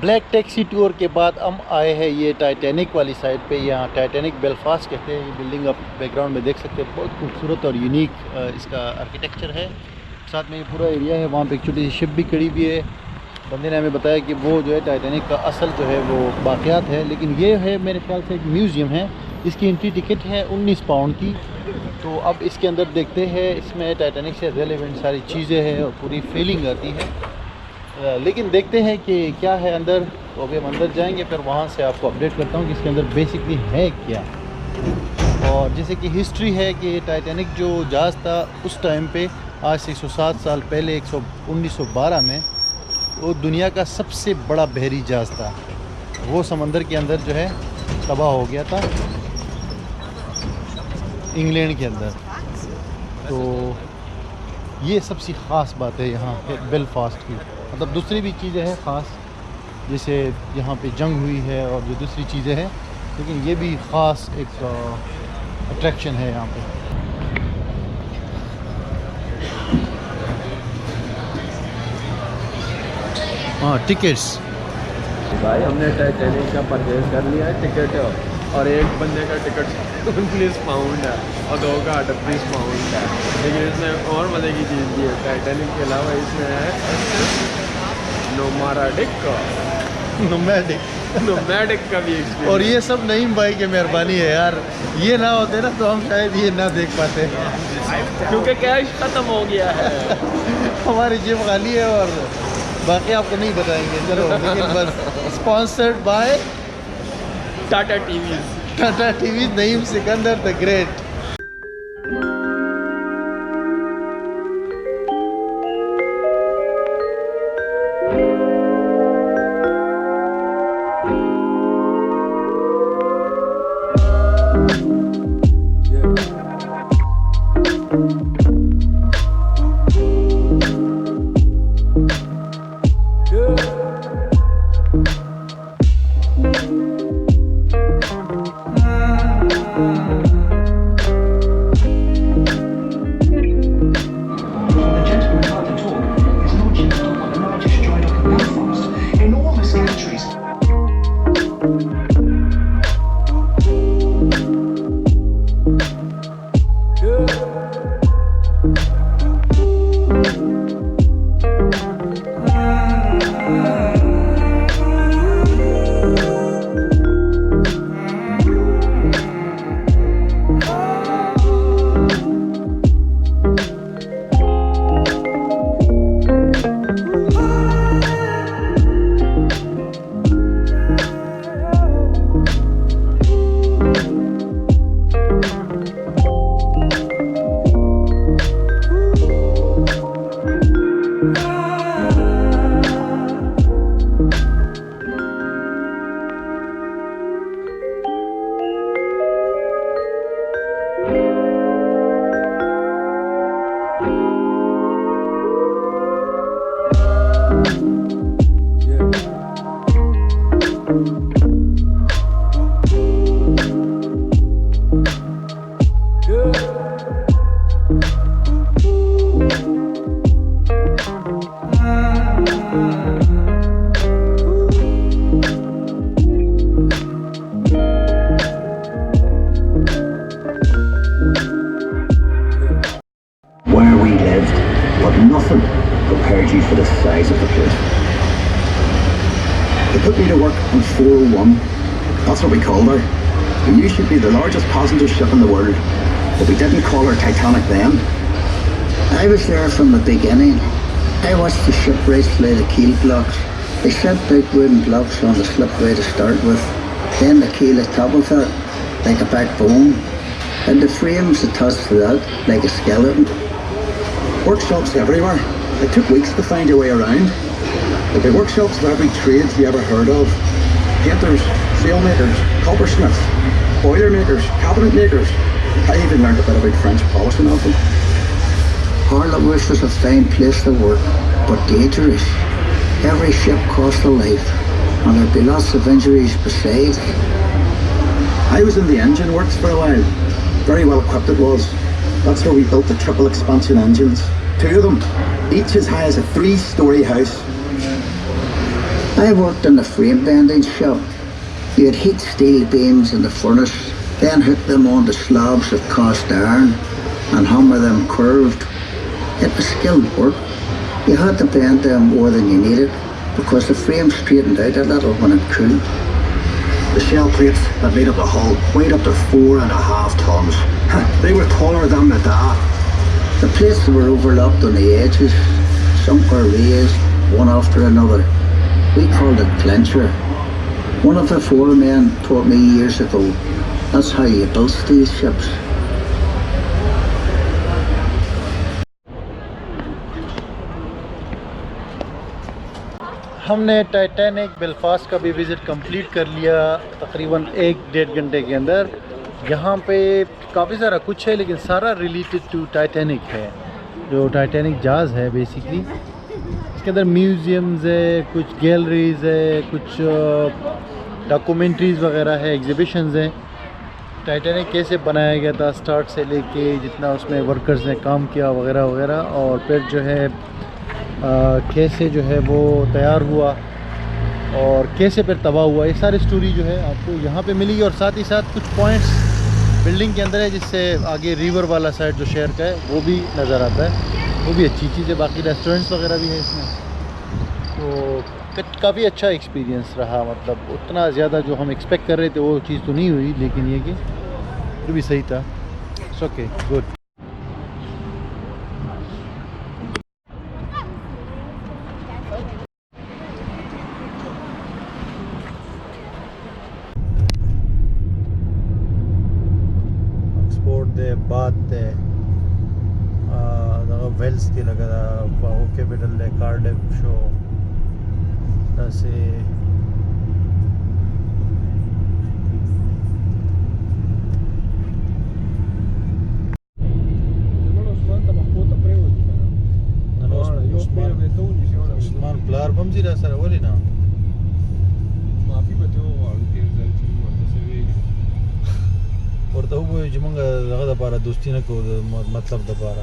Black taxi tour के बाद हम आए हैं ये टाइटैनिक वाली साइड पे। यहाँ टाइटैनिक बेलफास्ट कहते हैं। ये बिल्डिंग आप बैकग्राउंड में देख सकते हैं, बहुत खूबसूरत और यूनिक इसका आर्किटेक्चर है। साथ में ये पूरा एरिया है, वहाँ पे एक छोटी सी शिप भी खड़ी हुई है। बंदे ने हमें बताया कि वो जो है टाइटैनिक का असल जो है वो बाक़ियात है, लेकिन ये है मेरे ख्याल से एक म्यूज़ियम है। इसकी एंट्री टिकट है 19 पाउंड की। तो अब इसके अंदर देखते हैं, इसमें टाइटैनिक से रिलेवेंट सारी चीज़ें हैं और पूरी फीलिंग आती है। लेकिन देखते हैं कि क्या है अंदर। तो अभी हम अंदर जाएंगे, फिर वहाँ से आपको अपडेट करता हूँ कि इसके अंदर बेसिकली है क्या। और जैसे कि हिस्ट्री है कि टाइटैनिक जो जहाज़ था उस टाइम पे, आज से 107 साल पहले 1912 में, वो दुनिया का सबसे बड़ा बहरी जहाज़ था। वो समंदर के अंदर जो है तबाह हो गया था, इंग्लैंड के अंदर। तो ये सबसे ख़ास बात है यहाँ पे बेलफास्ट की। मतलब दूसरी भी चीज़ें हैं ख़ास, जैसे यहाँ पे जंग हुई है और जो दूसरी चीज़ें हैं, लेकिन ये भी ख़ास एक अट्रैक्शन है यहाँ पे। हाँ, टिकट्स भाई हमने टाइटैनिक का परचेज कर लिया है टिकट, और एक बंदे का टिकट 19 पाउंड है और दो का 38 पाउंड है। लेकिन इसमें और मज़े की चीज़ भी है, टाइटैनिक के अलावा इसमें है नोमैडिक का भी एक्सपीरियंस। और ये सब नईम भाई की मेहरबानी है यार, ये ना होते ना तो हम शायद ये ना देख पाते, क्योंकि कैश ख़त्म हो गया है। हमारी जेब खाली है और बाकी आपको नहीं बताएंगे, चलो। लेकिन बस sponsored by Tata TV, Naeem Sikandar the great. Nothing prepared you for the size of the place. They put me to work on 401. That's what we called her. We knew she'd be the largest passenger ship in the world, but we didn't call her Titanic then. I was there from the beginning. I watched the ship race lay the keel blocks. They set big wooden blocks on the slipway to start with. Then the keel at top of it, like a backbone. And the frames attached to that, like a skeleton. Workshops everywhere. It took weeks to find your way around. There'd be workshops of every trade you ever heard of. Painters, sailmakers, coppersmiths, boiler makers, cabinet makers. I even learned a bit about French polishing of them. Harlem was a fine place to work, but dangerous. Every ship cost a life, and there'd be lots of injuries besides. I was in the engine works for a while. Very well equipped it was. That's where we built the triple expansion engines. 2 of them, each as high as a 3-story house. I worked in the frame bending shop. You'd heat steel beams in the furnace, then hook them onto slabs of cast iron and hammer them curved. It was skilled work. You had to bend them more than you needed because the frame straightened out a little when it cooled. The shell plates that made up the hull weighed up to 4.5 tons. They were taller than the da. The plates were overlapped on the edges. Some were raised, one after another. We called it clincher. One of the foremen taught me years ago, that's how you built these ships. हमने Titanic Belfast का भी visit complete कर लिया तकरीबन 1-1.5 घंटे के अंदर। यहाँ पे काफ़ी सारा कुछ है लेकिन सारा रिलेटेड टू टाइटैनिक है, जो टाइटैनिक जहाज़ है बेसिकली। इसके अंदर म्यूज़ियम्स है, कुछ गैलरीज़ है, कुछ डॉक्यूमेंट्रीज़ वगैरह है, एग्ज़िबिशंस हैं। टाइटैनिक कैसे बनाया गया था स्टार्ट से लेके जितना उसमें वर्कर्स ने काम किया वगैरह वगैरह, और फिर जो है कैसे जो है वो तैयार हुआ और कैसे फिर तबाह हुआ, ये सारी स्टोरी जो है आपको यहाँ पे मिलेगी। और साथ ही साथ कुछ पॉइंट्स बिल्डिंग के अंदर है जिससे आगे रिवर वाला साइड जो शहर का है वो भी नज़र आता है, वो भी अच्छी चीज़ है। बाकी रेस्टोरेंट्स वगैरह भी है इसमें, तो काफ़ी अच्छा एक्सपीरियंस रहा। मतलब उतना ज़्यादा जो हम एक्सपेक्ट कर रहे थे वो चीज़ तो नहीं हुई, लेकिन ये कि वो भी सही था। It's okay, good. de baat de da wells di laga da capital de Cardiff show da se Osman plar bam zira sara wali na माफी बतो और तेल जल्दी मत से वे ورته وګورئ چې موږ دغه دپاره دوستي نه کوو، د مطلب دپاره